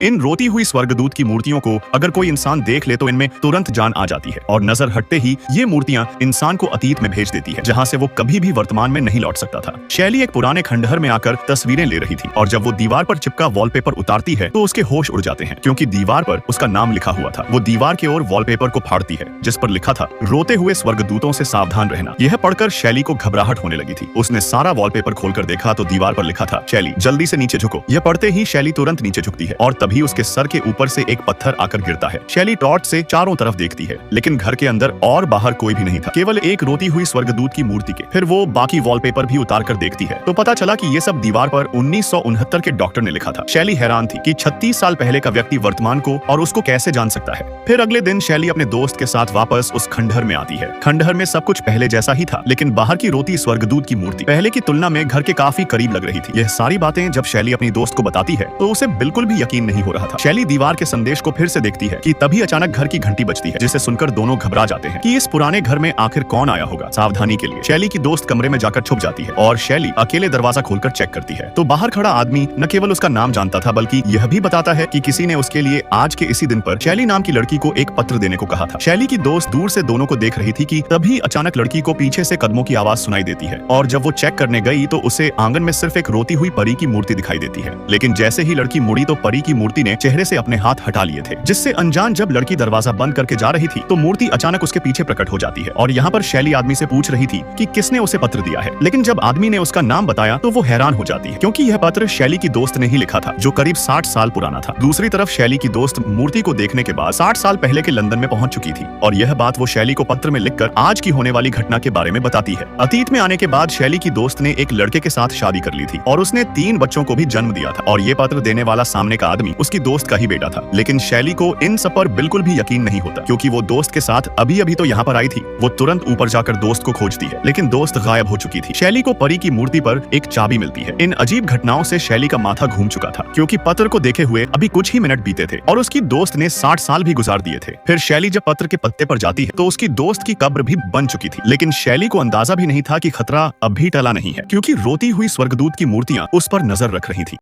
इन रोती हुई स्वर्गदूत की मूर्तियों को अगर कोई इंसान देख ले तो इनमें तुरंत जान आ जाती है और नजर हटते ही ये मूर्तियां इंसान को अतीत में भेज देती है, जहां से वो कभी भी वर्तमान में नहीं लौट सकता था। शैली एक पुराने खंडहर में आकर तस्वीरें ले रही थी और जब वो दीवार पर चिपका वॉलपेपर उतारती है तो उसके होश उड़ जाते हैं, क्योंकि दीवार पर उसका नाम लिखा हुआ था। वो दीवार की ओर वॉलपेपर को फाड़ती है जिस पर लिखा था, रोते हुए स्वर्गदूतों से सावधान रहना। यह पढ़कर शैली को घबराहट होने लगी थी। उसने सारा वॉलपेपर खोलकर देखा तो दीवार पर लिखा था, शैली जल्दी से नीचे झुको। यह पढ़ते ही शैली तुरंत नीचे झुकती है और तभी उसके सर के ऊपर से एक पत्थर आकर गिरता है। शैली टॉर्च से चारों तरफ देखती है, लेकिन घर के अंदर और बाहर कोई भी नहीं था, केवल एक रोती हुई स्वर्गदूत की मूर्ति के। फिर वो बाकी वॉलपेपर भी उतार कर देखती है तो पता चला कि ये सब दीवार पर 1969 के डॉक्टर ने लिखा था। शैली हैरान थी कि 36 साल पहले का व्यक्ति वर्तमान को और उसको कैसे जान सकता है। फिर अगले दिन शैली अपने दोस्त के साथ वापस उस खंडहर में आती है। खंडहर में सब कुछ पहले जैसा ही था, लेकिन बाहर की रोती स्वर्गदूत की मूर्ति पहले की तुलना में घर के काफी करीब लग रही थी। यह सारी बातें जब शैली अपनी दोस्त को बताती है तो उसे बिल्कुल भी यकीन नहीं हो रहा था। शैली दीवार के संदेश को फिर से देखती है कि तभी अचानक घर की घंटी बजती है, जिसे सुनकर दोनों घबरा जाते हैं कि इस पुराने घर में आखिर कौन आया होगा। सावधानी के लिए शैली की दोस्त कमरे में जाकर छुप जाती है और शैली अकेले दरवाजा खोलकर चेक करती है तो बाहर खड़ा आदमी न केवल उसका नाम जानता था, बल्कि यह भी बताता है कि किसी ने उसके लिए आज के इसी दिन पर शैली नाम की लड़की को एक पत्र देने को कहा था। शैली की दोस्त दूर से दोनों को देख रही थी कि तभी अचानक लड़की को पीछे से कदमों की आवाज सुनाई देती है और जब वो चेक करने गई तो उसे आंगन में सिर्फ एक रोती हुई परी की मूर्ति दिखाई देती है। लेकिन जैसे ही लड़की मुड़ी तो परी की मूर्ति ने चेहरे से अपने हाथ हटा लिए थे, जिससे अनजान जब लड़की दरवाजा बंद करके जा रही थी तो मूर्ति अचानक उसके पीछे प्रकट हो जाती है। और यहाँ पर शैली आदमी से पूछ रही थी कि किसने उसे पत्र दिया है, लेकिन जब आदमी ने उसका नाम बताया तो वो हैरान हो जाती है, क्योंकि यह पत्र शैली की दोस्त ने ही लिखा था, जो करीब 60 साल पुराना था। दूसरी तरफ शैली की दोस्त मूर्ति को देखने के बाद 60 साल पहले के लंदन में पहुंच चुकी थी और यह बात वो शैली को पत्र में लिखकर आज की होने वाली घटना के बारे में बताती है। अतीत में आने के बाद शैली की दोस्त ने एक लड़के के साथ शादी कर ली थी और उसने 3 बच्चों को भी जन्म दिया था और ये पत्र देने वाला सामने का आदमी उसकी दोस्त का ही बेटा था। लेकिन शैली को इन सब पर बिल्कुल भी यकीन नहीं होता, क्योंकि वो दोस्त के साथ अभी अभी तो यहाँ पर आई थी। वो तुरंत ऊपर जाकर दोस्त को खोजती है, लेकिन दोस्त गायब हो चुकी थी। शैली को परी की मूर्ति पर एक चाबी मिलती है। इन अजीब घटनाओं से शैली का माथा घूम चुका था, क्योंकि पत्र को देखे हुए अभी कुछ ही मिनट बीते थे और उसकी दोस्त ने 60 साल भी गुजार दिए थे। फिर शैली जब पत्र के पत्ते पर जाती है तो उसकी दोस्त की कब्र भी बन चुकी थी, लेकिन शैली को अंदाजा भी नहीं था कि खतरा अब भी टला नहीं है, क्योंकि रोती हुई स्वर्गदूत की मूर्तियां उस पर नजर रख रही थी।